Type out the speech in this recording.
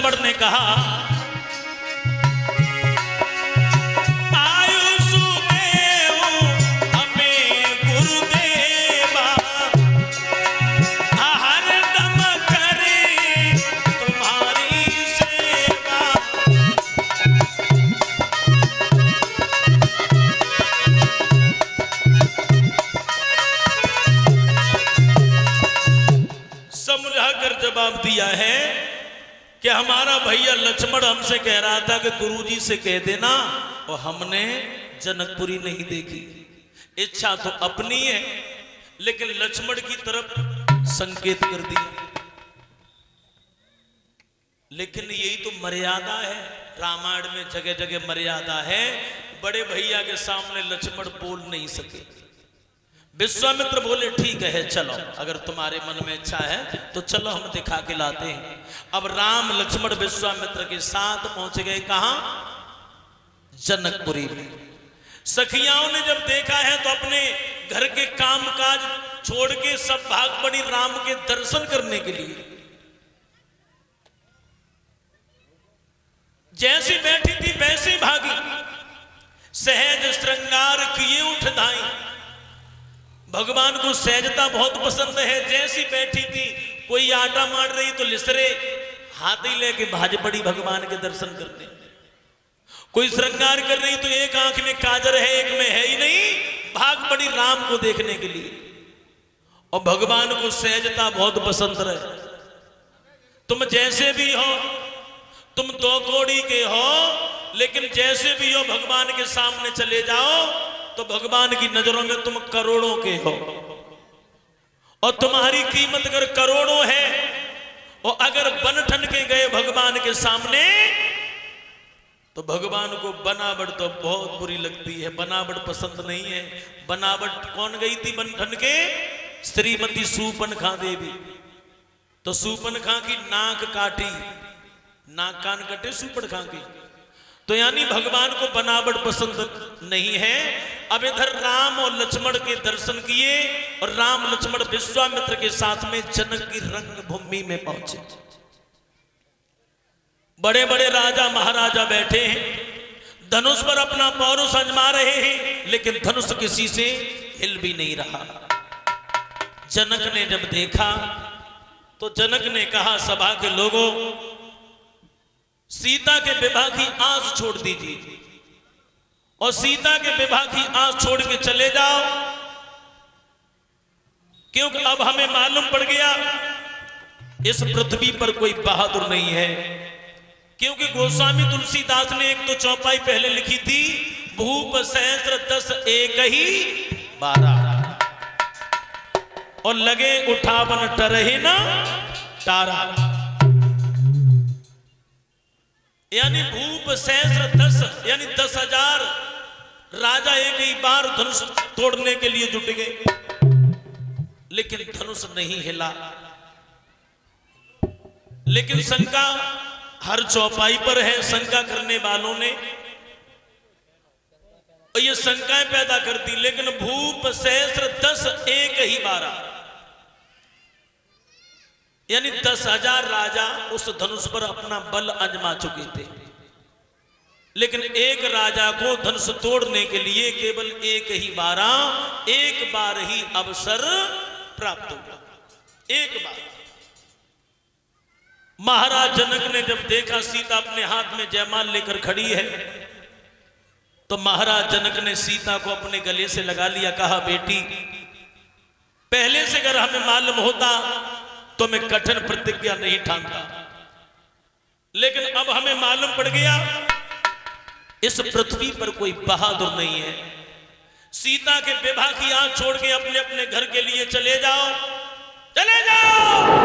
लक्ष्मण ने कहा, जवाब दिया है कि हमारा भैया लक्ष्मण हमसे कह रहा था कि गुरुजी से कह देना, और हमने जनकपुरी नहीं देखी। इच्छा तो अपनी है, लेकिन लक्ष्मण की तरफ संकेत कर दिया। लेकिन यही तो मर्यादा है, रामायण में जगह जगह मर्यादा है। बड़े भैया के सामने लक्ष्मण बोल नहीं सके। विश्वामित्र बोले ठीक है चलो, अगर तुम्हारे मन में इच्छा है तो चलो हम दिखा के लाते हैं। अब राम लक्ष्मण विश्वामित्र के साथ पहुंच गए, कहां? जनकपुरी में। सखियाओं ने जब देखा है तो अपने घर के कामकाज छोड़ के सब भाग पड़ी राम के दर्शन करने के लिए। जैसी बैठी थी वैसी भागी, सहज श्रृंगार किए उठ धाई। भगवान को सहजता बहुत पसंद है। जैसी बैठी थी, कोई आटा मार रही तो लिसरे हाथ ही लेके भाज पड़ी भगवान के दर्शन करने। कोई श्रृंगार कर रही तो एक आंख में काजर है, एक में है ही नहीं, भाग पड़ी राम को देखने के लिए। और भगवान को सहजता बहुत पसंद रहे। तुम जैसे भी हो, तुम 2 कौड़ी के हो, लेकिन जैसे भी हो भगवान के सामने चले जाओ तो भगवान की नजरों में तुम करोड़ों के हो। और तुम्हारी कीमत अगर करोड़ों है, और अगर बन ठन के गए भगवान के सामने तो भगवान को बनावट तो बहुत बुरी लगती है, बनावट पसंद नहीं है। बनावट कौन गई थी बन ठन के? श्रीमती सूपनखा देवी। तो सूपनखा की नाक काटी, नाक कान कटे सूपनखा की। तो यानी भगवान को बनावट पसंद नहीं है। अब इधर राम और लक्ष्मण के दर्शन किए, और राम लक्ष्मण विश्वामित्र के साथ में जनक की रंगभूमि में पहुंचे। बड़े बड़े राजा महाराजा बैठे हैं, धनुष पर अपना पौरुष आजमा रहे हैं, लेकिन धनुष किसी से हिल भी नहीं रहा। जनक ने जब देखा तो जनक ने कहा, सभा के लोगों, सीता के विवाह की आस छोड़ दीजिए और सीता के विवाह की आस छोड़ के चले जाओ, क्योंकि अब हमें मालूम पड़ गया इस पृथ्वी पर कोई बहादुर नहीं है। क्योंकि गोस्वामी तुलसीदास ने एक तो चौपाई पहले लिखी थी, भूप सहस्र 10 एक ही 12, और लगे उठावन टरहे ना तारा। यानी भूप सहस्र 10 यानी 10,000 राजा एक ही बार धनुष तोड़ने के लिए जुट गए, लेकिन धनुष नहीं हिला। लेकिन शंका हर चौपाई पर है, शंका करने वालों ने, और ये शंकाएं पैदा करती। लेकिन भूप सहस्र 10 एक ही 12 यानी 10,000 राजा उस धनुष पर अपना बल आजमा चुके थे, लेकिन एक राजा को धनुष तोड़ने के लिए केवल एक बार ही अवसर प्राप्त हुआ। एक बार महाराज जनक ने जब देखा सीता अपने हाथ में जयमाल लेकर खड़ी है, तो महाराज जनक ने सीता को अपने गले से लगा लिया। कहा, बेटी, पहले से अगर हमें मालूम होता तो मैं कठिन प्रतिज्ञा नहीं ठानता, लेकिन अब हमें मालूम पड़ गया इस पृथ्वी पर कोई बहादुर नहीं है। सीता के विवाह की आंख छोड़ के अपने अपने घर के लिए चले जाओ, चले जाओ।